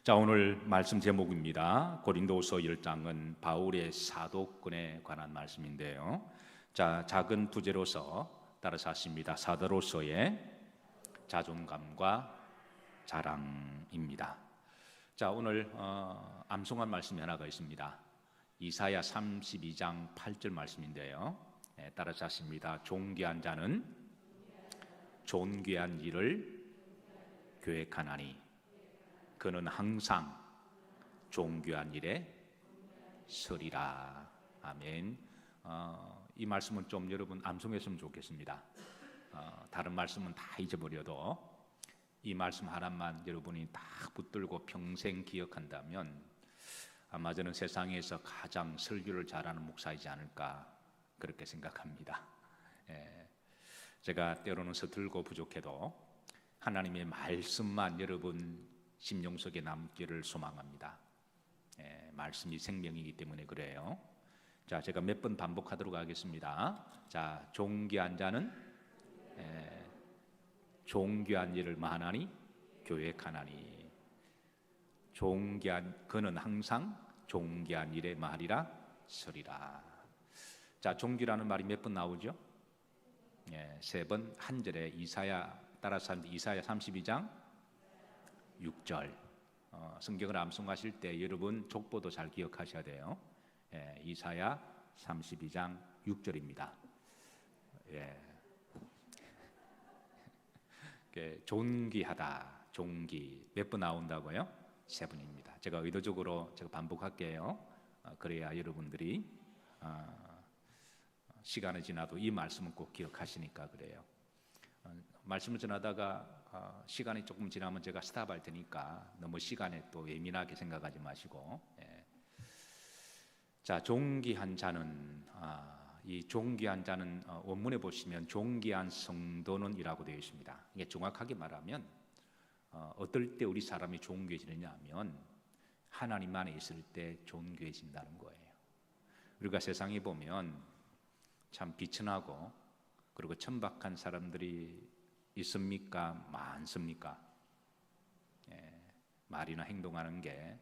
자, 오늘 말씀 제목입니다. 고린도후서 10장은 바울의 사도권에 관한 말씀인데요. 자, 작은 부제로서 따라서 하십니다. 사도로서의 자존감과 자랑입니다. 자, 오늘 암송한 말씀이 하나가 있습니다. 이사야 32장 8절 말씀인데요. 따라서 하십니다. 존귀한 자는 존귀한 일을 계획하나니 그는 항상 존귀한 일에 서리라. 아멘. 이 말씀은 좀 여러분 암송했으면 좋겠습니다. 다른 말씀은 다 잊어버려도 이 말씀 하나만 여러분이 다 붙들고 평생 기억한다면 아마 저는 세상에서 가장 설교를 잘하는 목사이지 않을까 그렇게 생각합니다. 제가 때로는 서툴고 부족해도 하나님의 말씀만 여러분 심령 속에 남기를 소망합니다. 말씀이 생명이기 때문에 그래요. 자, 제가 몇 번 반복하도록 하겠습니다. 자, 존귀한 자는 존귀한 일을 마하나니 계획하나니 존귀한 그는 항상 존귀한 일에 말이라 서리라. 자, 존귀라는 말이 몇 번 나오죠? 세 번. 한 절에 이사야 따라서 이사야 32장 6절. 성경을 암송하실 때 여러분 족보도 잘 기억하셔야 돼요. 이사야 32장 6절입니다. 존귀하다. 존귀 몇 번 나온다고요? 세 번입니다. 제가 의도적으로 반복할게요. 그래야 여러분들이 시간이 지나도 이 말씀은 꼭 기억하시니까 그래요. 말씀을 전하다가 시간이 조금 지나면 제가 스탑할 테니까 너무 시간에 또 예민하게 생각하지 마시고. 자, 존귀한 자는 이 존귀한 자는 원문에 보시면 존귀한 성도는 이라고 되어 있습니다. 이게 정확하게 말하면 어떨 때 우리 사람이 존귀해지느냐 하면 하나님 안에 있을 때 존귀해진다는 거예요. 우리가 세상에 보면 참 비천하고 그리고 천박한 사람들이 있습니까? 많습니까? 말이나 행동하는 게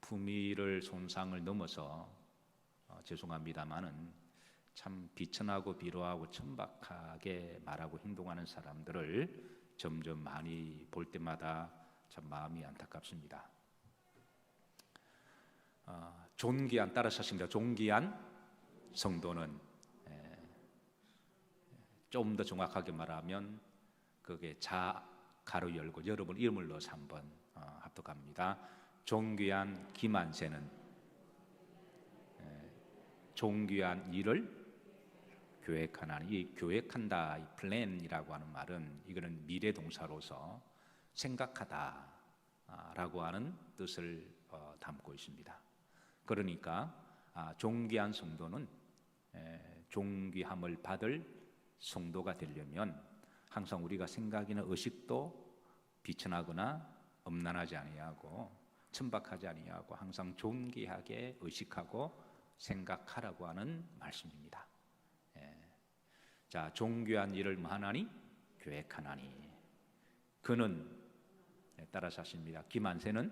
품위를 손상을 넘어서 죄송합니다마는 참 비천하고 비로하고 천박하게 말하고 행동하는 사람들을 점점 많이 볼 때마다 참 마음이 안타깝습니다. 존귀한 따라서 하십니다. 존귀한 성도는 좀 더 정확하게 말하면 그게 자 가로 열고 여러분 이름을 넣어서 한번 합독합니다. 존귀한 김한세는 존귀한 일을 계획하나니 이 계획한다, 이 플랜이라고 하는 말은 이거는 미래 동사로서 생각하다라고 하는 뜻을 담고 있습니다. 그러니까 존귀한 성도는 존귀함을 받을 성도가 되려면 항상 우리가 생각이나 의식도 비천하거나 엄난하지 아니하고 천박하지 아니하고 항상 존귀하게 의식하고 생각하라고 하는 말씀입니다. 자, 존귀한 일을 하나니 계획하나니 그는 따라서 하십니다. 김한세는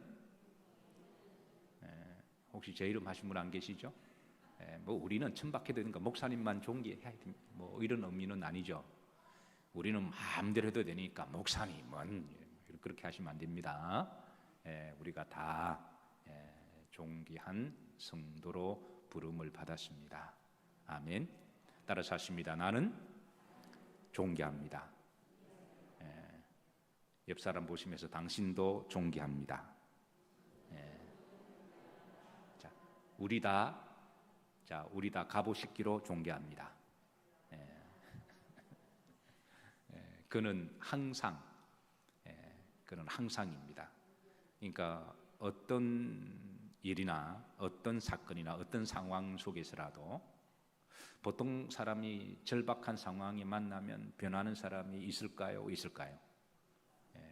혹시 제 이름 하신 분 안 계시죠? 뭐 우리는 천박해도 되니까 목사님만 존귀해야 됩니다. 뭐 이런 의미는 아니죠. 우리는 마음대로 해도 되니까 목사님은 그렇게 하시면 안 됩니다. 우리가 다 존귀한 성도로 부름을 받았습니다. 아멘. 따라서 하십니다. 나는 존귀합니다. 옆 사람 보시면서 당신도 존귀합니다. 자, 우리 다 갑오식기로 존귀합니다. 그는 항상입니다. 그러니까 어떤 일이나 어떤 사건이나 어떤 상황 속에서라도 보통 사람이 절박한 상황에 만나면 변하는 사람이 있을까요?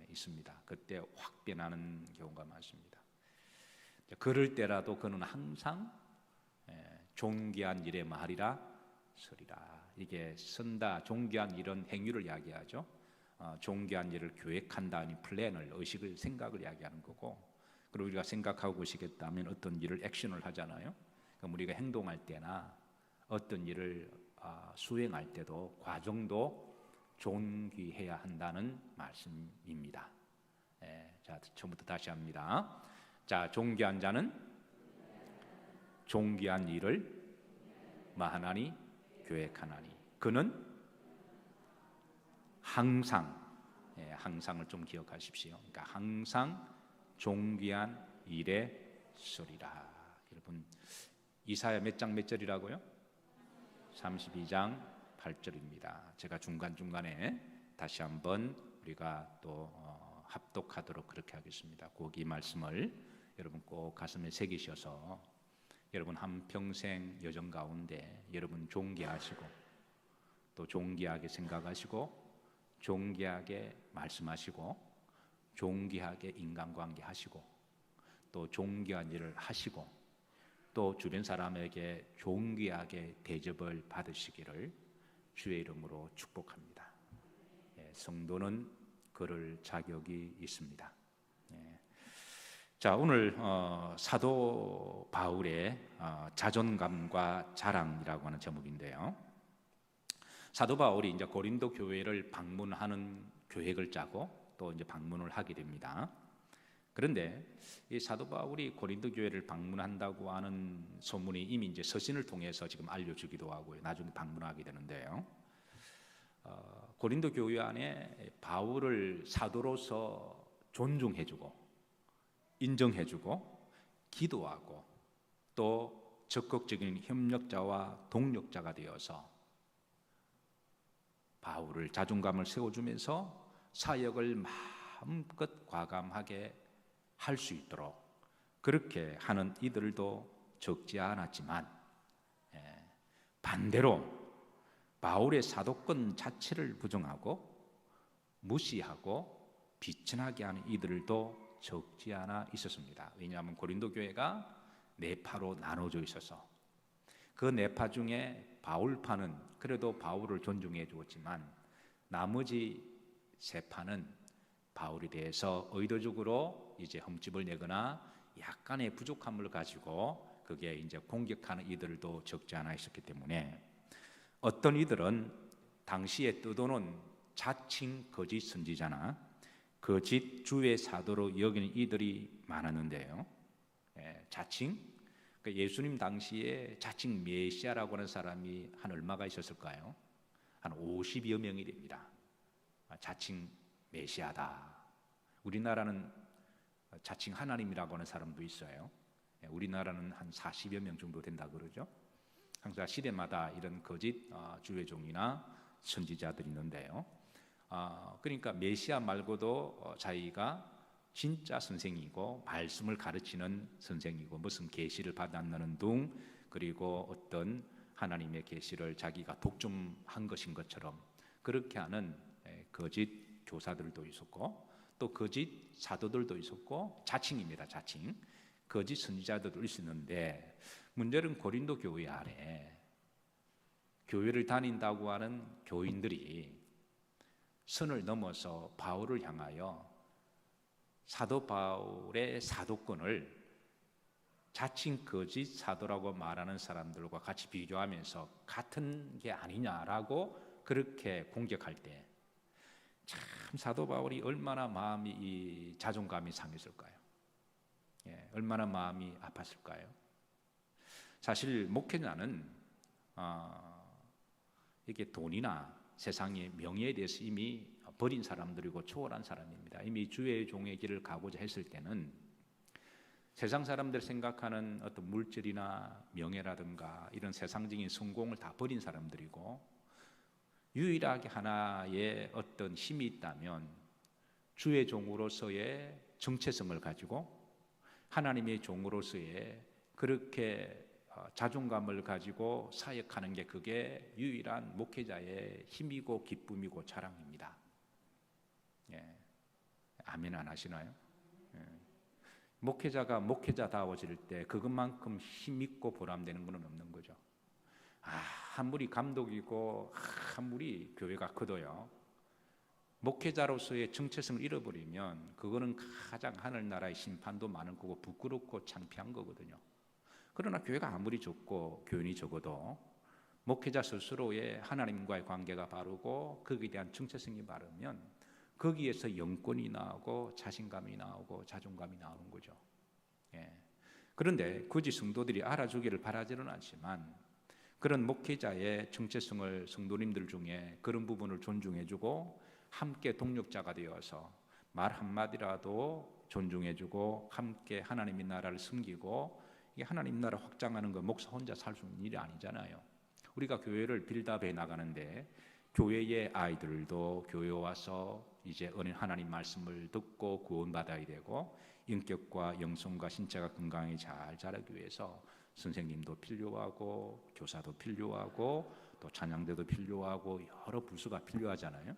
있습니다. 그때 확 변하는 경우가 많습니다. 그럴 때라도 그는 항상 존귀한 일에 말이라 서리라. 이게 선다, 존귀한 이런 행위를 이야기하죠. 존귀한 일을 계획한다는 플랜을, 의식을, 생각을 이야기하는 거고, 그리고 우리가 생각하고 의식했다면 어떤 일을 액션을 하잖아요. 그럼 우리가 행동할 때나 어떤 일을 수행할 때도 과정도 존귀해야 한다는 말씀입니다. 자, 처음부터 다시 합니다. 자, 존귀한 자는 존귀한 일을 마하나니 계획하나니 그는 항상, 항상을 좀 기억하십시오. 그러니까 항상 존귀한 일에 쓰리라. 여러분, 이사야 몇 장 몇 절이라고요? 32장 8절입니다. 제가 중간중간에 다시 한번 우리가 또 합독하도록 그렇게 하겠습니다. 거기 말씀을 여러분 꼭 가슴에 새기셔서 여러분 한평생 여정 가운데 여러분 존귀하시고 또 존귀하게 생각하시고 존귀하게 말씀하시고 존귀하게 인간관계 하시고 또 존귀한 일을 하시고 또 주변 사람에게 존귀하게 대접을 받으시기를 주의 이름으로 축복합니다. 성도는 그럴 자격이 있습니다. 자, 오늘 사도 바울의 자존감과 자랑이라고 하는 제목인데요. 사도 바울이 이제 고린도 교회를 방문하는 계획을 짜고 또 이제 방문을 하게 됩니다. 그런데 이 사도 바울이 고린도 교회를 방문한다고 하는 소문이 이미 이제 서신을 통해서 지금 알려주기도 하고요. 나중에 방문하게 되는데요. 고린도 교회 안에 바울을 사도로서 존중해주고 인정해주고 기도하고 또 적극적인 협력자와 동력자가 되어서 바울을 자존감을 세워주면서 사역을 마음껏 과감하게 할 수 있도록 그렇게 하는 이들도 적지 않았지만 반대로 바울의 사도권 자체를 부정하고 무시하고 비천하게 하는 이들도 적지 않아 있었습니다. 왜냐하면 고린도 교회가 네 파로 나눠져 있어서 그 네 파 중에 바울파는 그래도 바울을 존중해 주었지만 나머지 세 파는 바울에 대해서 의도적으로 이제 흠집을 내거나 약간의 부족함을 가지고 그게 이제 공격하는 이들도 적지 않아 있었기 때문에 어떤 이들은 당시에 뜨도는 자칭 거짓 선지자나 거짓 주의 사도로 여기는 이들이 많았는데요. 자칭 예수님 당시에 자칭 메시아라고 하는 사람이 한 얼마가 있었을까요? 한 50여 명이 됩니다. 자칭 메시아다. 우리나라는 자칭 하나님이라고 하는 사람도 있어요. 우리나라는 한 40여 명 정도 된다 그러죠. 항상 시대마다 이런 거짓 주의 종이나 선지자들이 있는데요. 그러니까 메시아 말고도 자기가 진짜 선생이고 말씀을 가르치는 선생이고 무슨 계시를 받았는 둥 그리고 어떤 하나님의 계시를 자기가 독점한 것인 것처럼 그렇게 하는 거짓 교사들도 있었고 또 거짓 사도들도 있었고 자칭입니다. 자칭 거짓 선지자들도 있었는데 문제는 고린도 교회 안에 교회를 다닌다고 하는 교인들이 선을 넘어서 바울을 향하여 사도 바울의 사도권을 자칭 거짓 사도라고 말하는 사람들과 같이 비교하면서 같은 게 아니냐라고 그렇게 공격할 때 참 사도 바울이 얼마나 마음이 이 자존감이 상했을까요? 얼마나 마음이 아팠을까요? 사실 목회자는 이게 돈이나 세상의 명예에 대해서 이미 버린 사람들이고 초월한 사람입니다. 이미 주의 종의 길을 가고자 했을 때는 세상 사람들 생각하는 어떤 물질이나 명예라든가 이런 세상적인 성공을 다 버린 사람들이고 유일하게 하나의 어떤 힘이 있다면 주의 종으로서의 정체성을 가지고 하나님의 종으로서의 그렇게 자존감을 가지고 사역하는 게 그게 유일한 목회자의 힘이고 기쁨이고 자랑입니다. 아멘 안 하시나요? 목회자가 목회자다워질 때 그것만큼 힘있고 보람되는 것은 없는 거죠. 아무리 감독이고 아무리 교회가 커도요 목회자로서의 정체성을 잃어버리면 그거는 가장 하늘나라의 심판도 많을 거고 부끄럽고 창피한 거거든요. 그러나 교회가 아무리 적고 교인이 적어도 목회자 스스로의 하나님과의 관계가 바르고 거기에 대한 정체성이 바르면 거기에서 영권이 나오고 자신감이 나오고 자존감이 나오는 거죠. 예. 그런데 굳이 성도들이 알아주기를 바라지는 않지만 그런 목회자의 정체성을 성도님들 중에 그런 부분을 존중해주고 함께 동력자가 되어서 말 한마디라도 존중해주고 함께 하나님의 나라를 섬기고 이게 하나님 나라 확장하는 거 목사 혼자 살 수 있는 일이 아니잖아요. 우리가 교회를 빌드업해 나가는데 교회의 아이들도 교회 와서 이제 하나님 말씀을 듣고 구원받아야 되고 인격과 영성과 신체가 건강히 잘 자라기 위해서 선생님도 필요하고 교사도 필요하고 또 찬양대도 필요하고 여러 부서가 필요하잖아요.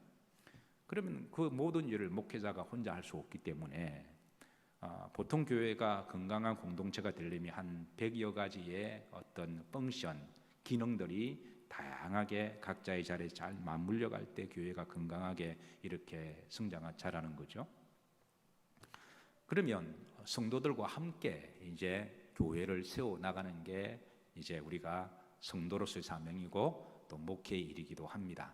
그러면 그 모든 일을 목회자가 혼자 할 수 없기 때문에 보통 교회가 건강한 공동체가 되려면 한 100여 가지의 어떤 펑션, 기능들이 다양하게 각자의 자리에 잘 맞물려 갈 때 교회가 건강하게 이렇게 자라는 거죠. 그러면 성도들과 함께 이제 교회를 세워 나가는 게 이제 우리가 성도로서의 사명이고 또 목회의 일이기도 합니다.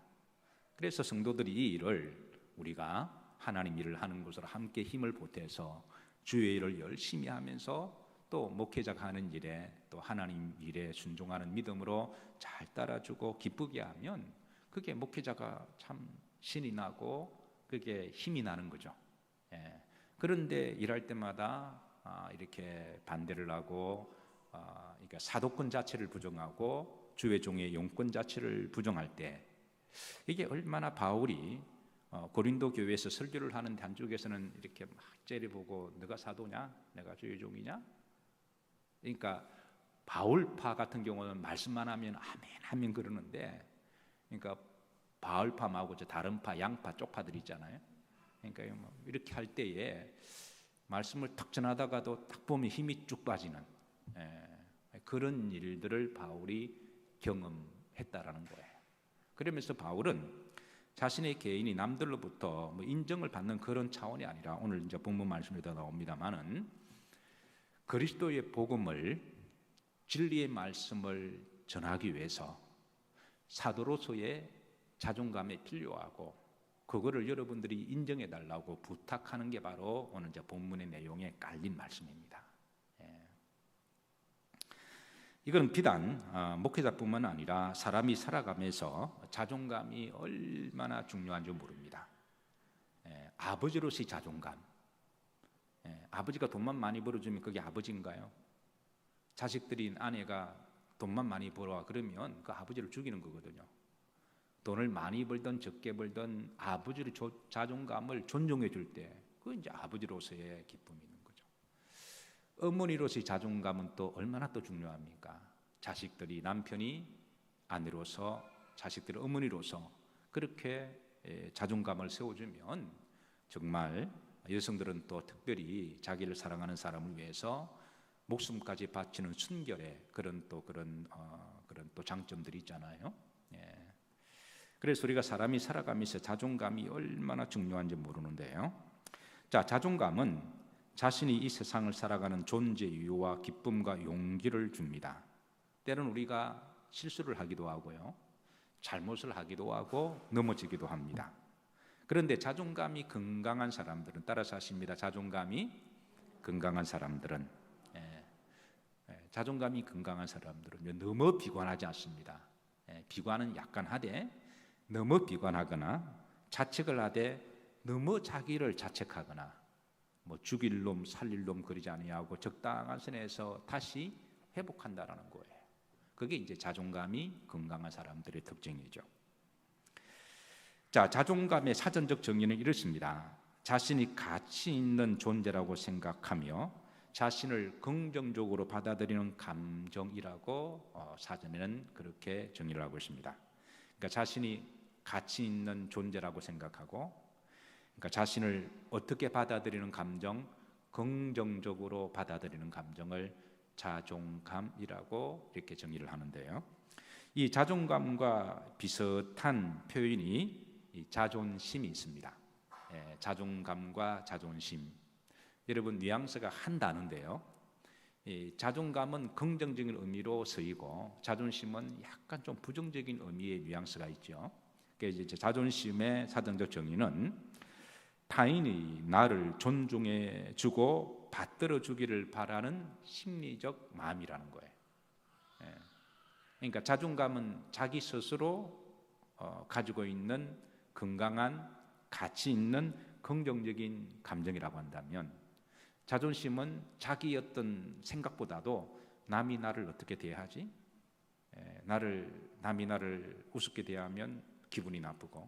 그래서 성도들이 이 일을 우리가 하나님 일을 하는 것으로 함께 힘을 보태서 주의 일을 열심히 하면서 또 목회자가 하는 일에 또 하나님 일에 순종하는 믿음으로 잘 따라주고 기쁘게 하면 그게 목회자가 참 신이 나고 그게 힘이 나는 거죠. 예. 그런데 일할 때마다 이렇게 반대를 하고 그러니까 사도권 자체를 부정하고 주의 종의 용권 자체를 부정할 때 이게 얼마나 바울이 고린도 교회에서 설교를 하는데 한쪽에서는 이렇게 막 째려보고 너가 사도냐? 내가 주의 종이냐? 그러니까 바울파 같은 경우는 말씀만 하면 아멘 아멘 그러는데 그러니까 바울파하고 다른 파 양파 쪽파들 있잖아요. 그러니까 이렇게 할 때에 말씀을 탁 전하다가도 딱 보면 힘이 쭉 빠지는 그런 일들을 바울이 경험했다라는 거예요. 그러면서 바울은 자신의 개인이 남들로부터 인정을 받는 그런 차원이 아니라 오늘 이제 본문 말씀에도 나옵니다만은 그리스도의 복음을 진리의 말씀을 전하기 위해서 사도로서의 자존감이 필요하고 그거를 여러분들이 인정해 달라고 부탁하는 게 바로 오늘 이제 본문의 내용에 깔린 말씀입니다. 이건 비단 목회자뿐만 아니라 사람이 살아가면서 자존감이 얼마나 중요한지 모릅니다. 아버지로서의 자존감. 아버지가 돈만 많이 벌어주면 그게 아버지인가요? 자식들인 아내가 돈만 많이 벌어와 그러면 그 아버지를 죽이는 거거든요. 돈을 많이 벌든 적게 벌든 아버지의 자존감을 존중해 줄 때 그건 이제 아버지로서의 기쁨이 있는 거죠. 어머니로서의 자존감은 또 얼마나 또 중요합니까? 자식들이 남편이 아내로서 자식들이 어머니로서 그렇게 자존감을 세워주면 정말 여성들은 또 특별히 자기를 사랑하는 사람을 위해서 목숨까지 바치는 순결의 그런 또 장점들이 있잖아요. 그래서 우리가 사람이 살아가면서 자존감이 얼마나 중요한지 모르는데요. 자, 자존감은 자신이 이 세상을 살아가는 존재 이유와 기쁨과 용기를 줍니다. 때로는 우리가 실수를 하기도 하고요, 잘못을 하기도 하고 넘어지기도 합니다. 그런데 자존감이 건강한 사람들은 따라서 하십니다. 자존감이 건강한 사람들은 자존감이 건강한 사람들은 너무 비관하지 않습니다. 비관은 약간 하되 너무 비관하거나 자책을 하되 너무 자기를 자책하거나 죽일 놈 살릴 놈 그러지 아니하고 적당한 선에서 다시 회복한다라는 거예요. 그게 이제 자존감이 건강한 사람들의 특징이죠. 자, 자존감의 사전적 정의는 이렇습니다. 자신이 가치 있는 존재라고 생각하며 자신을 긍정적으로 받아들이는 감정이라고 사전에는 그렇게 정의를 하고 있습니다. 그러니까 자신이 가치 있는 존재라고 생각하고, 그러니까 자신을 어떻게 받아들이는 감정, 긍정적으로 받아들이는 감정을 자존감이라고 이렇게 정의를 하는데요. 이 자존감과 비슷한 표현이 이 자존심이 있습니다. 자존감과 자존심. 여러분 뉘앙스가 한 단어인데요. 이 자존감은 긍정적인 의미로 쓰이고 자존심은 약간 좀 부정적인 의미의 뉘앙스가 있죠. 그래서 이제 자존심의 사전적 정의는 타인이 나를 존중해 주고 받들어 주기를 바라는 심리적 마음이라는 거예요. 그러니까 자존감은 자기 스스로 가지고 있는 건강한 가치 있는 긍정적인 감정이라고 한다면, 자존심은 자기 어떤 생각보다도 남이 나를 어떻게 대하지? 남이 나를 우습게 대하면 기분이 나쁘고,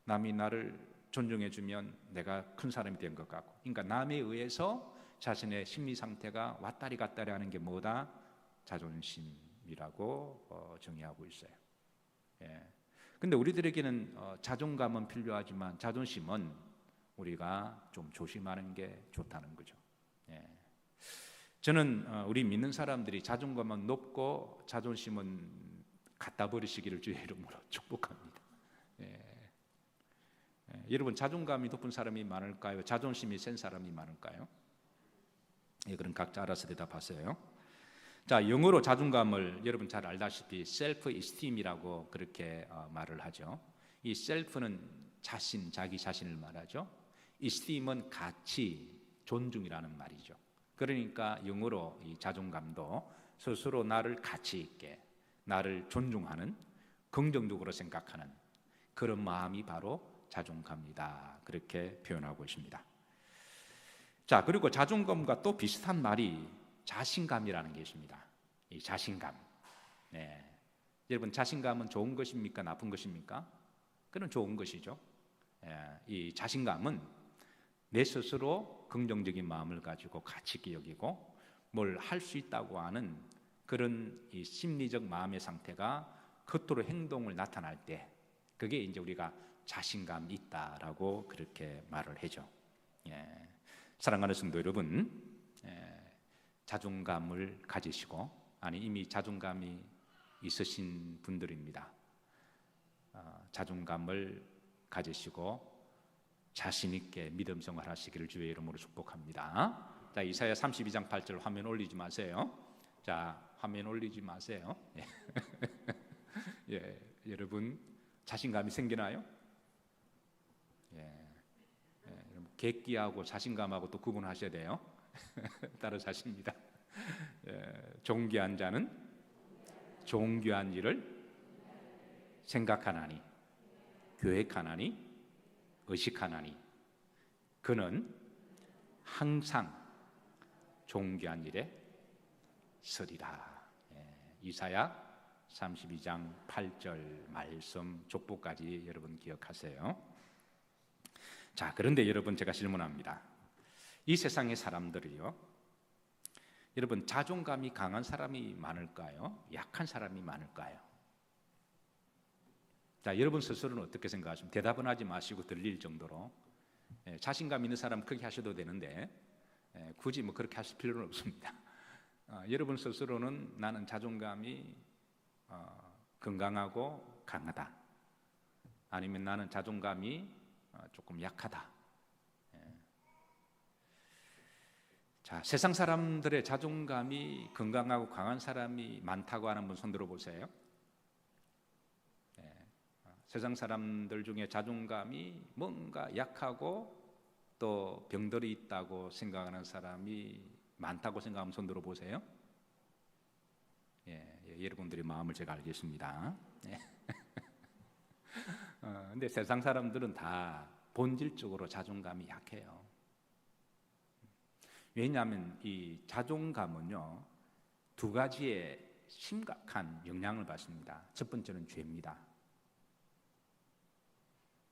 남이 나를 존중해 주면 내가 큰 사람이 된 것 같고, 그러니까 남에 의해서 자신의 심리 상태가 왔다리 갔다리 하는 게 뭐다? 자존심이라고 정의하고 있어요. 근데 우리들에게는 자존감은 필요하지만 자존심은 우리가 좀 조심하는 게 좋다는 거죠. 저는 우리 믿는 사람들이 자존감은 높고 자존심은 갖다 버리시기를 주의 이름으로 축복합니다. 여러분 자존감이 높은 사람이 많을까요? 자존심이 센 사람이 많을까요? 그럼 각자 알아서 대답하세요. 자, 영어로 자존감을 여러분 잘 알다시피 셀프 이스팀이라고 그렇게 말을 하죠. 이 셀프는 자신, 자기 자신을 말하죠. 이스팀은 가치, 존중이라는 말이죠. 그러니까 영어로 이 자존감도 스스로 나를 가치 있게, 나를 존중하는, 긍정적으로 생각하는 그런 마음이 바로 자존감이다. 그렇게 표현하고 있습니다. 자, 그리고 자존감과 또 비슷한 말이 자신감이라는 게 있습니다. 이 자신감. 여러분 자신감은 좋은 것입니까? 나쁜 것입니까? 그건 좋은 것이죠. 이 자신감은 내 스스로 긍정적인 마음을 가지고 가치 있게 여기고 뭘 할 수 있다고 하는 그런 이 심리적 마음의 상태가 겉으로 행동을 나타날 때, 그게 이제 우리가 자신감이 있다라고 그렇게 말을 하죠. 사랑하는 성도 여러분, 자존감을 가지시고, 아니 이미 자존감이 있으신 분들입니다. 자존감을 가지시고 자신 있게 믿음 생활하시기를 주의 이름으로 축복합니다. 자, 이사야 32장 8절 화면 올리지 마세요. 자, 화면 올리지 마세요. 여러분 자신감이 생기나요? 객기하고 자신감하고 또 구분하셔야 돼요. 따로 자십니다. 존귀한 자는 존귀한 일을 생각하나니, 계획하나니, 의식하나니 그는 항상 존귀한 일에 서리라. 이사야 32장 8절 말씀 족보까지 여러분 기억하세요. 자, 그런데 여러분 제가 질문합니다. 이 세상의 사람들이요, 여러분 자존감이 강한 사람이 많을까요? 약한 사람이 많을까요? 자, 여러분 스스로는 어떻게 생각하십니까? 대답은 하지 마시고 들릴 정도로 자신감 있는 사람 그렇게 하셔도 되는데 굳이 뭐 그렇게 하실 필요는 없습니다. 여러분 스스로는 나는 자존감이 건강하고 강하다, 아니면 나는 자존감이 조금 약하다. 자, 세상 사람들의 자존감이 건강하고 강한 사람이 많다고 하는 분 손 들어보세요. 세상 사람들 중에 자존감이 뭔가 약하고 또 병들이 있다고 생각하는 사람이 많다고 생각하면 손 들어보세요. 여러분들의 마음을 제가 알겠습니다. 근데 세상 사람들은 다 본질적으로 자존감이 약해요. 왜냐하면 이 자존감은요, 두 가지의 심각한 영향을 받습니다. 첫 번째는 죄입니다.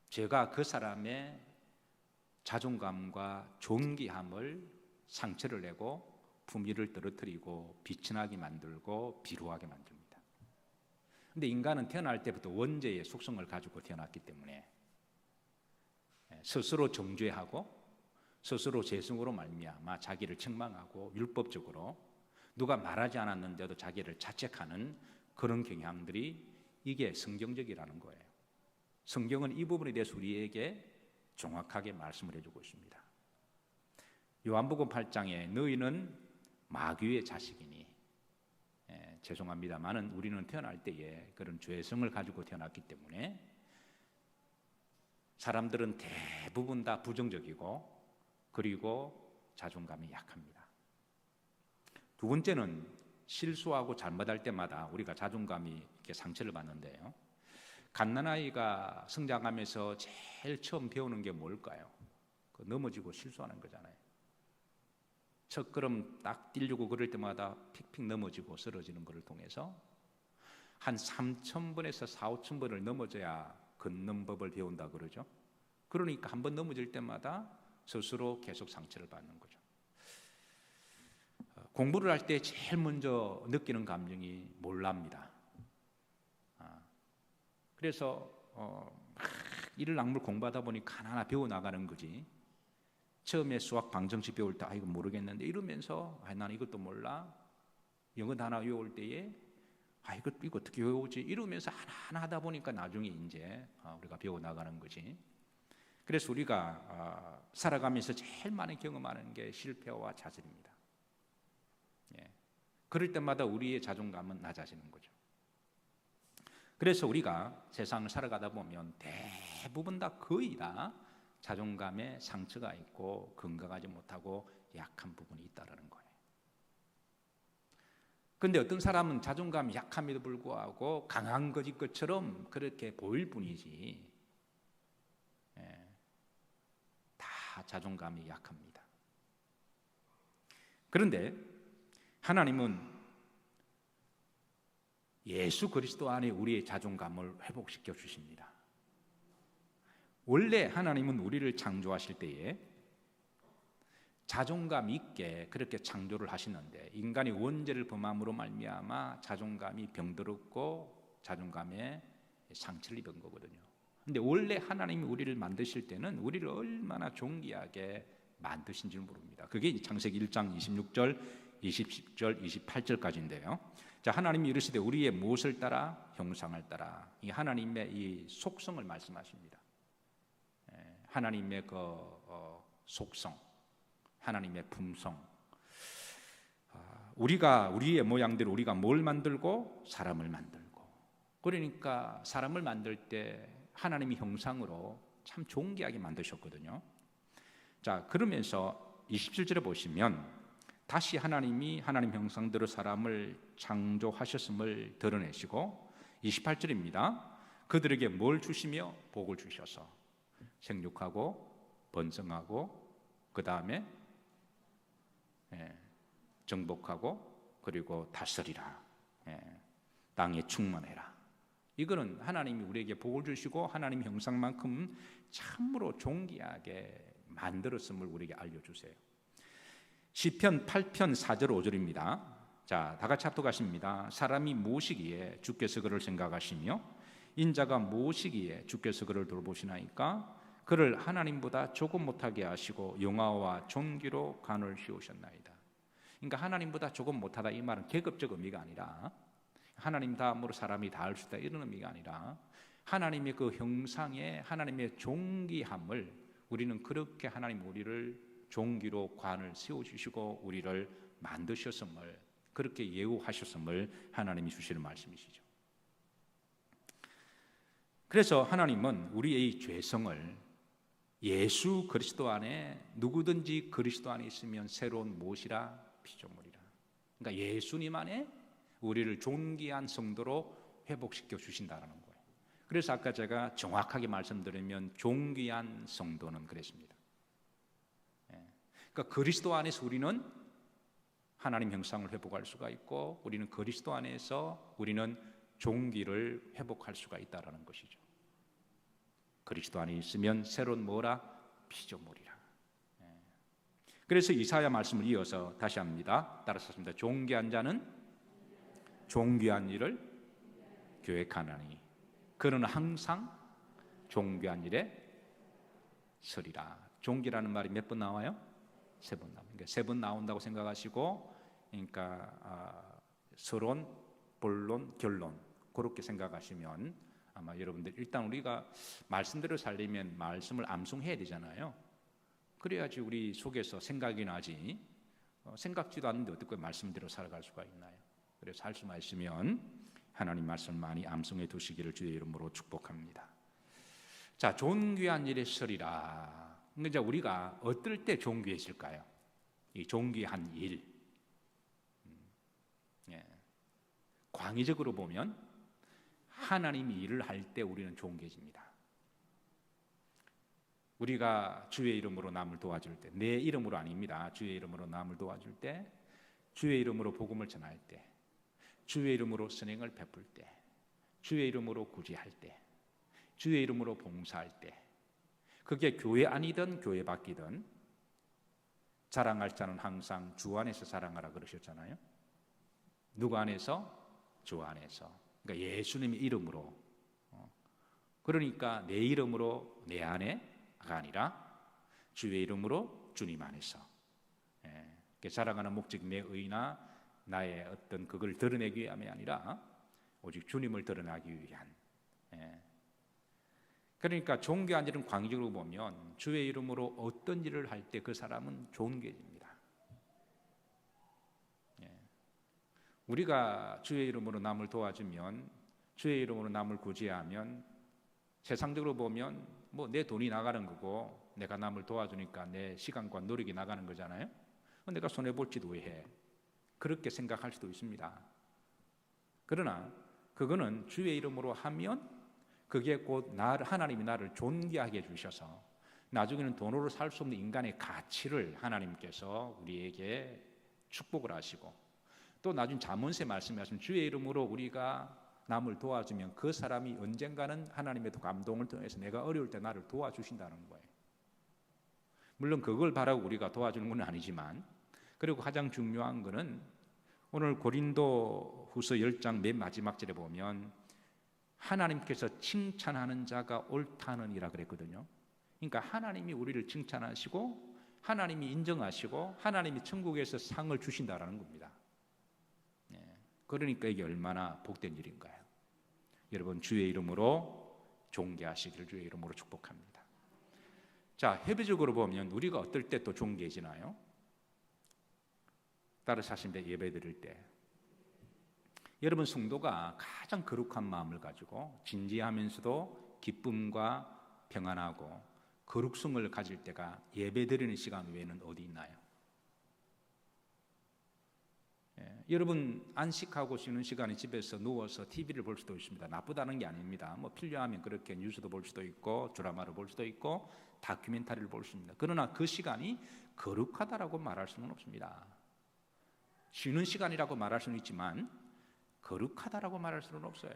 죄가 그 사람의 자존감과 존귀함을 상처를 내고 품위를 떨어뜨리고 비천하게 만들고 비루하게 만듭니다. 그런데 인간은 태어날 때부터 원죄의 속성을 가지고 태어났기 때문에 스스로 정죄하고 스스로 죄성으로 말미암아 자기를 책망하고 율법적으로 누가 말하지 않았는데도 자기를 자책하는 그런 경향들이, 이게 성경적이라는 거예요. 성경은 이 부분에 대해서 우리에게 정확하게 말씀을 해주고 있습니다. 요한복음 8장에 너희는 마귀의 자식이니, 죄송합니다만은 우리는 태어날 때에 그런 죄성을 가지고 태어났기 때문에 사람들은 대부분 다 부정적이고 그리고 자존감이 약합니다. 두 번째는 실수하고 잘못할 때마다 우리가 자존감이 이렇게 상처를 받는데요. 갓난아이가 성장하면서 제일 처음 배우는 게 뭘까요? 넘어지고 실수하는 거잖아요. 첫 걸음 딱 뛰려고 그럴 때마다 픽픽 넘어지고 쓰러지는 것을 통해서 한 3,000번에서 4,000번을 넘어져야 걷는 법을 배운다 그러죠. 그러니까 한 번 넘어질 때마다 스스로 계속 상처를 받는 거죠. 공부를 할 때 제일 먼저 느끼는 감정이 몰라입니다. 그래서 막 이를 악물 공부하다 보니까 하나하나 배워나가는 거지. 처음에 수학 방정식 배울 때 이거 모르겠는데 이러면서 나는 이것도 몰라. 영어 단어 외울 때에 이거 어떻게 외우지? 이러면서 하나하나 하다 보니까 나중에 이제 우리가 배워나가는 거지. 그래서 우리가 살아가면서 제일 많이 경험하는 게 실패와 좌절입니다. 그럴 때마다 우리의 자존감은 낮아지는 거죠. 그래서 우리가 세상을 살아가다 보면 대부분 다 거의 다 자존감에 상처가 있고 건강하지 못하고 약한 부분이 있다는 거예요. 그런데 어떤 사람은 자존감이 약함에도 불구하고 강한 것처럼 그렇게 보일 뿐이지 다 자존감이 약합니다. 그런데 하나님은 예수 그리스도 안에 우리의 자존감을 회복시켜 주십니다. 원래 하나님은 우리를 창조하실 때에 자존감 있게 그렇게 창조를 하시는데 인간이 원죄를 범함으로 말미암아 자존감이 병들었고 자존감에 상처를 입은 거거든요. 근데 원래 하나님이 우리를 만드실 때는 우리를 얼마나 존귀하게 만드신 줄 모릅니다. 그게 창세기 1장 26절, 20절, 28절까지인데요. 자, 하나님이 이르시되 우리의 무엇을 따라? 형상을 따라. 이 하나님의 이 속성을 말씀하십니다. 하나님의 속성, 하나님의 품성. 우리의 모양대로 우리가 뭘 만들고? 사람을 만들고. 그러니까 사람을 만들 때 하나님의 형상으로 참 존귀하게 만드셨거든요. 자, 그러면서 27절에 보시면 다시 하나님이 하나님 형상대로 사람을 창조하셨음을 드러내시고 28절입니다. 그들에게 뭘 주시며 복을 주셔서 생육하고 번성하고 그 다음에 정복하고 그리고 다스리라. 땅에 충만해라. 이거는 하나님이 우리에게 복을 주시고 하나님 형상만큼 참으로 존귀하게 만들었음을 우리에게 알려주세요. 시편 8편 4절 5절입니다. 자, 다 같이 합독하십니다. 사람이 무엇이기에 주께서 그를 생각하시며 인자가 무엇이기에 주께서 그를 돌보시나이까 그를 하나님보다 조금 못하게 하시고 영화와 존귀로 관을 씌우셨나이다. 그러니까 하나님보다 조금 못하다 이 말은 계급적 의미가 아니라 하나님 다음으로 사람이 다 할 수 있다 이런 의미가 아니라 하나님의 그 형상에 하나님의 존귀함을 우리는 그렇게 하나님 우리를 존귀로 관을 세워주시고 우리를 만드셨음을 그렇게 예우하셨음을 하나님이 주시는 말씀이시죠. 그래서 하나님은 우리의 이 죄성을 예수 그리스도 안에 누구든지 그리스도 안에 있으면 새로운 무엇이라? 피조물이라. 그러니까 예수님 안에 우리를 존귀한 성도로 회복시켜 주신다는 거예요. 그래서 아까 제가 정확하게 말씀드리면 존귀한 성도는 그랬습니다. 그러니까 그리스도 안에서 우리는 하나님 형상을 회복할 수가 있고 우리는 그리스도 안에서 우리는 존귀를 회복할 수가 있다는 것이죠. 그리스도 안에 있으면 새로운 뭐라? 피조물이라. 그래서 이사야 말씀을 이어서 다시 합니다. 따라서 습니다. 존귀한 자는 존귀한 일을 계획하나니 그는 항상 존귀한 일에 서리라. 존귀라는 말이 몇 번 나와요? 3번 나옵니다. 그러니까 3번 나온다고 생각하시고 그러니까 서론, 본론, 결론 그렇게 생각하시면 아마 여러분들 일단 우리가 말씀대로 살려면 말씀을 암송해야 되잖아요. 그래야지 우리 속에서 생각이 나지. 생각지도 않는데 어떻게 말씀대로 살아갈 수가 있나요? 그래서 할 수만 있으면 하나님 말씀을 많이 암송해 두시기를 주의 이름으로 축복합니다. 자, 존귀한 일에 서리라. 이제 우리가 어떨 때 존귀해질까요? 이 존귀한 일. 광의적으로 보면 하나님이 일을 할 때 우리는 존귀해집니다. 우리가 주의 이름으로 남을 도와줄 때, 내 이름으로 아닙니다. 주의 이름으로 남을 도와줄 때, 주의 이름으로 복음을 전할 때, 주의 이름으로 선행을 베풀 때, 주의 이름으로 구제할 때, 주의 이름으로 봉사할 때, 그게 교회 안이든 교회 밖이든 자랑할 자는 항상 주 안에서 자랑하라 그러셨잖아요. 누구 안에서? 주 안에서. 그러니까 예수님의 이름으로. 그러니까 내 이름으로 내 안에가 아니라 주의 이름으로 주님 안에서. 자랑하는 목적이 내 의나 나의 어떤 그걸 드러내기 위함이 아니라 오직 주님을 드러나기 위한. 그러니까 존귀한 일은 광의적으로 보면 주의 이름으로 어떤 일을 할 때 그 사람은 존귀해집니다. 우리가 주의 이름으로 남을 도와주면, 주의 이름으로 남을 구제하면, 세상적으로 보면 뭐 내 돈이 나가는 거고 내가 남을 도와주니까 내 시간과 노력이 나가는 거잖아요. 내가 손해볼지도 왜 해? 그렇게 생각할 수도 있습니다. 그러나 그거는 주의 이름으로 하면 그게 곧 하나님이 나를 존귀하게 해주셔서 나중에는 돈으로 살 수 없는 인간의 가치를 하나님께서 우리에게 축복을 하시고, 또 나중 잠언세 말씀하신 주의 이름으로 우리가 남을 도와주면 그 사람이 언젠가는 하나님의 감동을 통해서 내가 어려울 때 나를 도와주신다는 거예요. 물론 그걸 바라고 우리가 도와주는 건 아니지만, 그리고 가장 중요한 것은 오늘 고린도 후서 10장 맨 마지막 절에 보면 하나님께서 칭찬하는 자가 옳다느니라 그랬거든요. 그러니까 하나님이 우리를 칭찬하시고 하나님이 인정하시고 하나님이 천국에서 상을 주신다라는 겁니다. 그러니까 이게 얼마나 복된 일인가요? 여러분, 주의 이름으로 존귀하시기를 주의 이름으로 축복합니다. 자, 회비적으로 보면 우리가 어떨 때 또 존귀해지나요? 따라서 하신데 예배 드릴 때 여러분, 성도가 가장 거룩한 마음을 가지고 진지하면서도 기쁨과 평안하고 거룩성을 가질 때가 예배 드리는 시간 외에는 어디 있나요? 여러분, 안식하고 쉬는 시간에 집에서 누워서 TV를 볼 수도 있습니다. 나쁘다는 게 아닙니다. 뭐 필요하면 그렇게 뉴스도 볼 수도 있고 드라마를 볼 수도 있고 다큐멘터리를 볼 수 있습니다. 그러나 그 시간이 거룩하다라고 말할 수는 없습니다. 쉬는 시간이라고 말할 수는 있지만 거룩하다라고 말할 수는 없어요.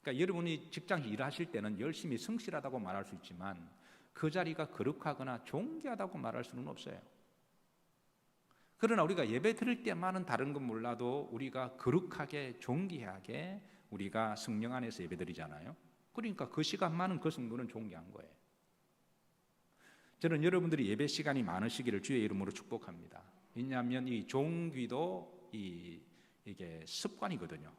그러니까 여러분이 직장에서 일하실 때는 열심히 성실하다고 말할 수 있지만 그 자리가 거룩하거나 존귀하다고 말할 수는 없어요. 그러나 우리가 예배 드릴 때만은 다른 건 몰라도 우리가 거룩하게 존귀하게 우리가 성령 안에서 예배 드리잖아요. 그러니까 그 시간만은 그 성도는 존귀한 거예요. 저는 여러분들이 예배 시간이 많으시기를 주의 이름으로 축복합니다. 왜냐하면 이 존귀도 이게 습관이거든요.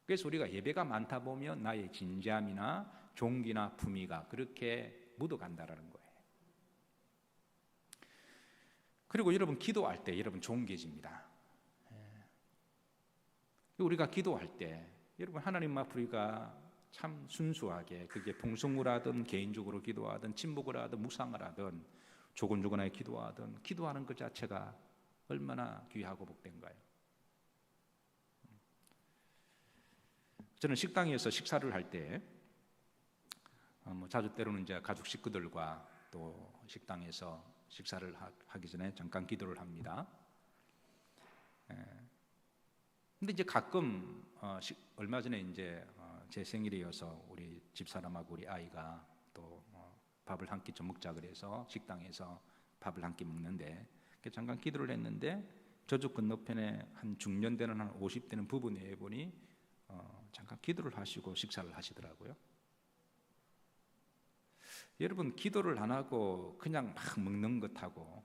그래서 우리가 예배가 많다 보면 나의 진지함이나 존귀나 품위가 그렇게 묻어간다라는 거예요. 그리고 여러분, 기도할 때 여러분 존귀해집니다. 우리가 기도할 때 여러분, 하나님 앞에 우리가 참 순수하게, 그게 풍성을 하든 개인적으로 기도하든 침묵을 하든 묵상을 하든 조곤조곤하게 기도하든 기도하는 것 자체가 얼마나 귀하고 복된가요? 저는 식당에서 식사를 할 때 자주 때로는 이제 가족 식구들과 또 식당에서 식사를 하기 전에 잠깐 기도를 합니다. 근데 이제 가끔 얼마 전에 이제 제 생일이어서 우리 집사람하고 우리 아이가 또 밥을 한 끼 좀 먹자 그래서 식당에서 밥을 한 끼 먹는데 잠깐 기도를 했는데 저쪽 건너편에 한 중년 되는 한 50대는 부부 네 분이 잠깐 기도를 하시고 식사를 하시더라고요. 여러분, 기도를 안 하고 그냥 막 먹는 것하고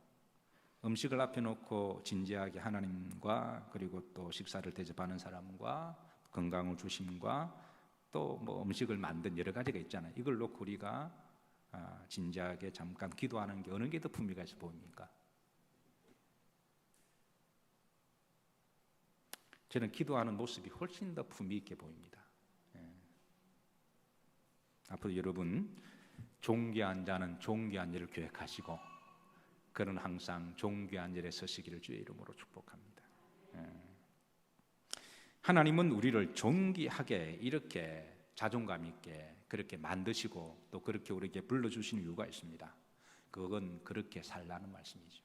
음식을 앞에 놓고 진지하게 하나님과 그리고 또 식사를 대접하는 사람과 건강을 주심과 또 뭐 음식을 만든 여러 가지가 있잖아요. 이걸 놓고 우리가 진지하게 잠깐 기도하는 게 어느 게 더 품위가 있어 보입니까? 저는 기도하는 모습이 훨씬 더 품위 있게 보입니다. 앞으로 여러분 존귀한 자는 존귀한 일을 계획하시고 그는 항상 존귀한 일에 서시기를 주의 이름으로 축복합니다. 하나님은 우리를 존귀하게 이렇게 자존감 있게 그렇게 만드시고 또 그렇게 우리에게 불러주시는 이유가 있습니다. 그건 그렇게 살라는 말씀이죠.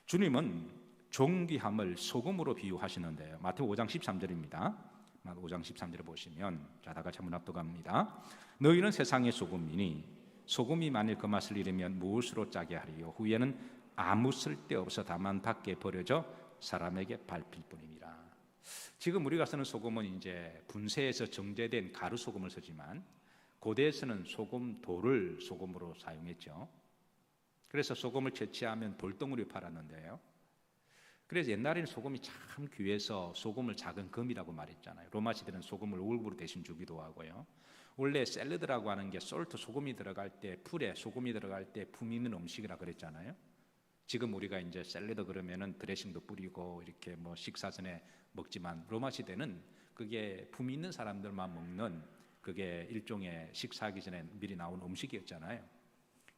주님은 존귀함을 소금으로 비유하시는데요. 마태복음 5장 13절입니다. 5장 13절을 보시면 자, 다 같이 한번 합독합니다. 너희는 세상의 소금이니 소금이 만일 그 맛을 잃으면 무엇으로 짜게 하리요? 후에는 아무 쓸데없어 다만 밖에 버려져 사람에게 밟힐 뿐이니라. 지금 우리가 쓰는 소금은 이제 분쇄해서 정제된 가루 소금을 쓰지만 고대에서는 소금 돌을 소금으로 사용했죠. 그래서 소금을 채취하면 돌덩어리 팔았는데요. 그래서 옛날에는 소금이 참 귀해서 소금을 작은 금이라고 말했잖아요. 로마 시대는 소금을 월급으로 대신 주기도 하고요. 원래 샐러드라고 하는 게 솔트 소금이 들어갈 때 풀에 소금이 들어갈 때 품 있는 음식이라 그랬잖아요. 지금 우리가 이제 샐러드 그러면은 드레싱도 뿌리고 이렇게 뭐 식사 전에 먹지만 로마 시대는 그게 품 있는 사람들만 먹는 그게 일종의 식사하기 전에 미리 나온 음식이었잖아요.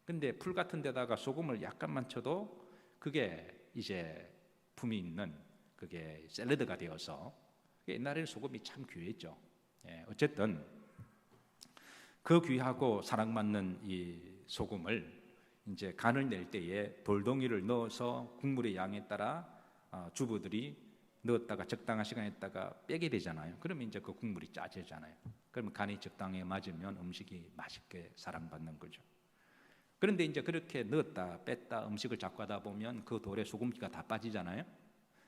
근데 풀 같은 데다가 소금을 약간만 쳐도 그게 이제 품이 있는 그게 샐러드가 되어서 옛날에는 소금이 참 귀했죠. 어쨌든 그 귀하고 사랑받는 이 소금을 이제 간을 낼 때에 돌덩이를 넣어서 국물의 양에 따라 주부들이 넣었다가 적당한 시간에 있다가 빼게 되잖아요. 그러면 이제 그 국물이 짜지잖아요. 그러면 간이 적당히 맞으면 음식이 맛있게 사랑받는 거죠. 그런데 이제 그렇게 넣었다 뺐다 음식을 자꾸 하다 보면 그 돌에 소금기가 다 빠지잖아요.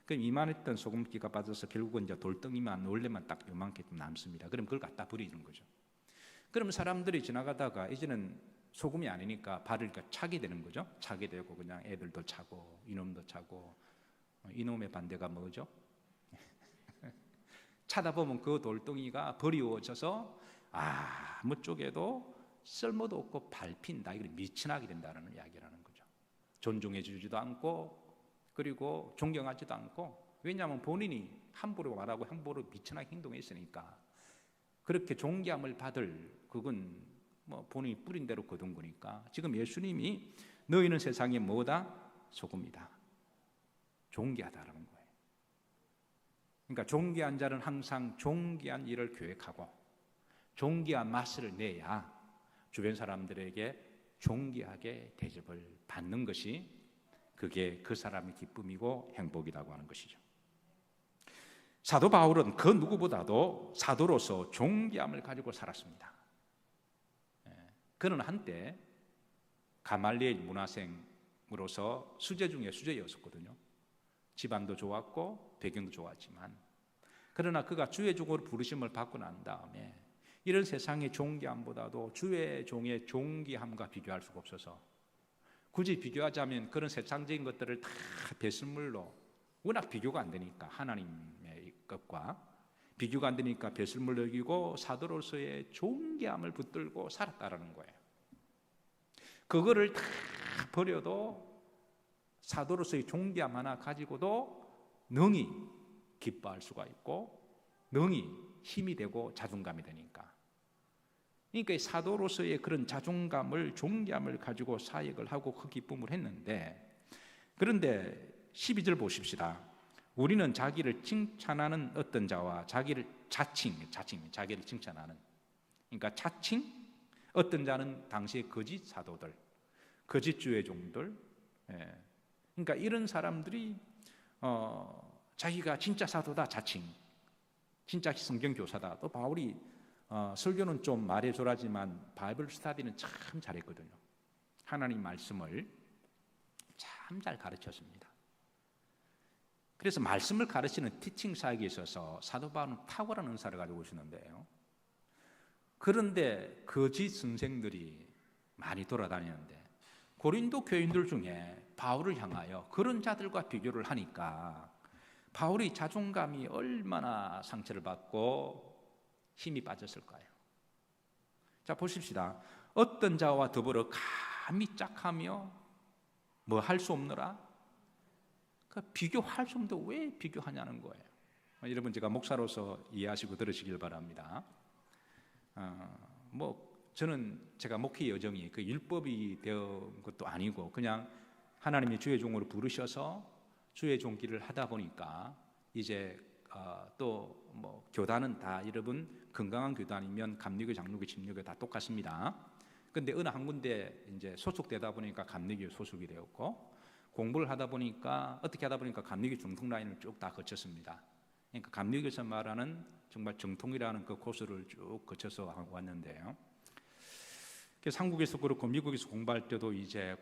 그럼 이만했던 소금기가 빠져서 결국은 이제 돌덩이만 원래만 딱 요만큼 남습니다. 그럼 그걸 갖다 버리는 거죠. 그럼 사람들이 지나가다가 이제는 소금이 아니니까 발을 차게 되는 거죠. 차게 되고 그냥 애들도 차고 이놈도 차고 이놈의 반대가 뭐죠? 차다 보면 그 돌덩이가 버리워져서 아무 쪽에도 쓸모도 없고 밟힌다. 이걸 미친하게 된다는 이야기라는 거죠. 존중해 주지도 않고 그리고 존경하지도 않고 왜냐하면 본인이 함부로 말하고 함부로 미친하게 행동했으니까 그렇게 존귀함을 받을 그건 뭐 본인이 뿌린 대로 거둔 거니까 지금 예수님이 너희는 세상에 뭐다? 소금이다. 존귀하다라는 거예요. 그러니까 존귀한 자는 항상 존귀한 일을 계획하고 존귀한 맛을 내야 주변 사람들에게 존귀하게 대접을 받는 것이 그게 그 사람의 기쁨이고 행복이라고 하는 것이죠. 사도 바울은 그 누구보다도 사도로서 존귀함을 가지고 살았습니다. 그는 한때 가말리엘 문화생으로서 수재 중에 수재였었거든요. 집안도 좋았고 배경도 좋았지만 그러나 그가 주의 종으로 부르심을 받고 난 다음에 이런 세상의 존귀함보다도 주의 종의 존귀함과 비교할 수가 없어서 굳이 비교하자면 그런 세상적인 것들을 다 배설물로 워낙 비교가 안 되니까 하나님의 것과 비교가 안 되니까 배설물로 여기고 사도로서의 존귀함을 붙들고 살았다라는 거예요. 그거를 다 버려도 사도로서의 존귀함 하나 가지고도 능히 기뻐할 수가 있고 능히 힘이 되고 자존감이 되니까. 그러니까 사도로서의 그런 자존감을 존귀함을 가지고 사역을 하고 그 기쁨을 했는데 그런데 12절 보십시다. 우리는 자기를 칭찬하는 어떤 자와 자기를 자기를 칭찬하는 그러니까 자칭 어떤 자는 당시의 거짓 사도들 거짓 주의 종들 그러니까 이런 사람들이 자기가 진짜 사도다 자칭 진짜 성경 교사다. 또 바울이 설교는 좀 말해줘라지만 바이블 스터디는 참 잘했거든요. 하나님 말씀을 참 잘 가르쳤습니다. 그래서 말씀을 가르치는 티칭 사역에 있어서 사도 바울은 탁월한 은사를 가지고 오시는데요. 그런데 거짓 선생들이 많이 돌아다니는데 고린도 교인들 중에 바울을 향하여 그런 자들과 비교를 하니까 바울의 자존감이 얼마나 상처를 받고 힘이 빠졌을까요? 자, 보십시다. 어떤 자와 더불어 감히 짝하며 뭐 할 수 없노라? 비교할 수 없는데 왜 비교하냐는 거예요. 여러분, 제가 목사로서 이해하시고 들으시길 바랍니다. 저는 제가 목회 여정이 그 율법이 되어 것도 아니고 그냥 하나님이 주의 종으로 부르셔서 주의 종길을 하다 보니까 이제 또 뭐 교단은 다 여러분 건강한 교단이면 감리교, 장로교, 침례교 다 똑같습니다. 근데 어느 한 군데 이제 소속되다 보니까 감리교 소속이 되었고, 공부를 하다 보니까 어떻게 하다 보니까 감리교 정통 라인을 쭉 다 거쳤습니다. 그러니까 감리교에서 말하는 정말 정통이라는 그 코스를 쭉 거쳐서 왔는데요. 그래서 한국에서 그렇고 미국에서 공부할 때도 이제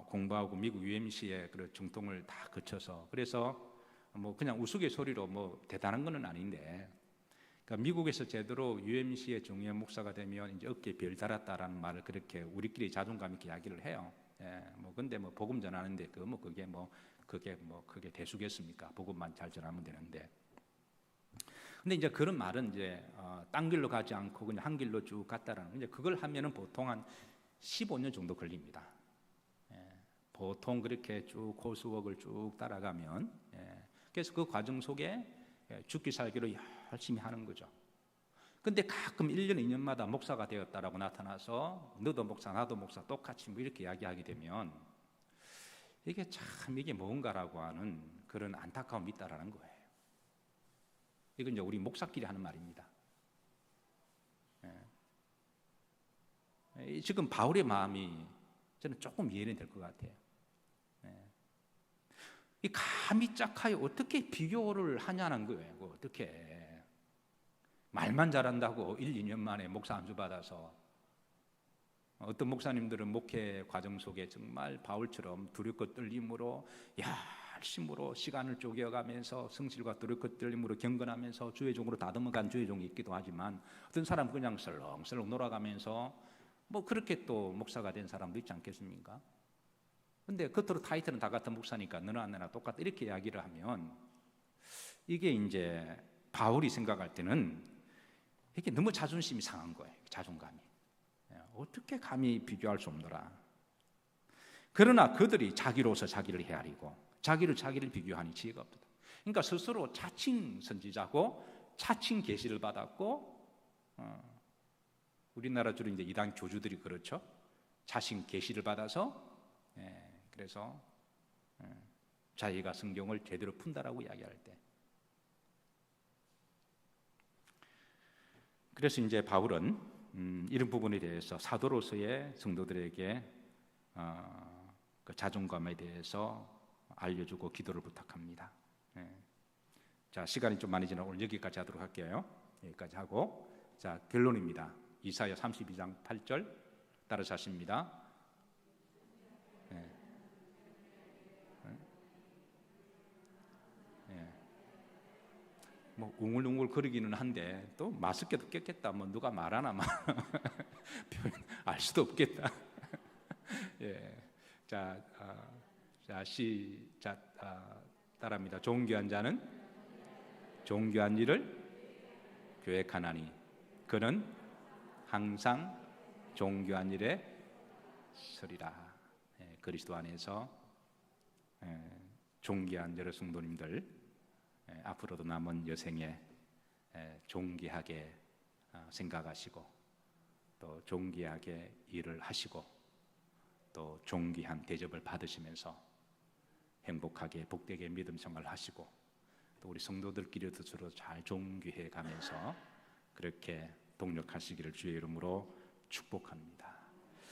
공부하고 미국 UMC의 그 정통을 다 거쳐서, 그래서 뭐 그냥 우스갯소리로 뭐 대단한 거는 아닌데, 그러니까 미국에서 제대로 UMC의 정예 목사가 되면 이제 어깨에 별 달았다라는 말을 그렇게 우리끼리 자존감 있게 이야기를 해요. 뭐 근데 뭐 복음 전하는데 그게 대수겠습니까? 복음만 잘 전하면 되는데. 근데 이제 그런 말은 이제 딴 길로 가지 않고 그냥 한 길로 쭉 갔다라는, 이제 그걸 하면은 보통 한 15년 정도 걸립니다. 보통 그렇게 쭉 코스웍을 쭉 따라가면, 그래서 그 과정 속에 죽기 살기로 열심히 하는 거죠. 근데 가끔 1년, 2년마다 목사가 되었다라고 나타나서 너도 목사, 나도 목사 똑같이 뭐 이렇게 이야기하게 되면 이게 뭔가라고 하는 그런 안타까움이 있다라는 거예요. 이건 이제 우리 목사끼리 하는 말입니다. 지금 바울의 마음이 저는 조금 이해는 될 것 같아요. 이 감히 짝하여 어떻게 비교를 하냐는 거예요. 어떻게 말만 잘한다고 1, 2년 만에 목사 안수 받아서, 어떤 목사님들은 목회 과정 속에 정말 바울처럼 두렵고 떨림으로 열심으로 시간을 쪼개어가면서 성실과 두렵고 떨림으로 경건하면서 주의 종으로 다듬어간 주의 종이 있기도 하지만, 어떤 사람은 그냥 설렁설렁 놀아가면서 뭐 그렇게 또 목사가 된 사람도 있지 않겠습니까? 근데 겉으로 타이틀은 다 같은 목사니까 너나 나나 똑같다 이렇게 이야기를 하면, 이게 이제 바울이 생각할 때는 이게 너무 자존심이 상한 거예요. 자존감이. 어떻게 감히 비교할 수 없노라. 그러나 그들이 자기로서 자기를 헤아리고 자기를 비교하니 지혜가 없다. 그러니까 스스로 자칭 선지자고 자칭 계시를 받았고, 우리나라 주로 이제 이단 교주들이 그렇죠. 자신 계시를 받아서 그래서 자기가 성경을 제대로 푼다라고 이야기할 때, 그래서 이제 바울은 이런 부분에 대해서 사도로서의 성도들에게 그 자존감에 대해서 알려주고 기도를 부탁합니다. 자, 시간이 좀 많이 지나 오늘 여기까지 하도록 할게요. 여기까지 하고, 자, 결론입니다. 이사야 32장 8절 따라서 하십니다. 뭐 웅울웅울 거리기는 한데 또 마스크도 꼈겠다. 뭐 누가 말하나 알 수도 없겠다. 자, 시작 따라합니다. 존귀한 자는 존귀한 일을 계획하나니 그는 항상 존귀한 일에 서리라. 그리스도 안에서 존귀한 여러 성도님들, 앞으로도 남은 여생에 존귀하게 생각하시고 또 존귀하게 일을 하시고 또 존귀한 대접을 받으시면서 행복하게 복되게 믿음 생활을 하시고, 또 우리 성도들끼리도 서로 잘 존귀해 가면서 그렇게 동력하시기를 주의 이름으로 축복합니다.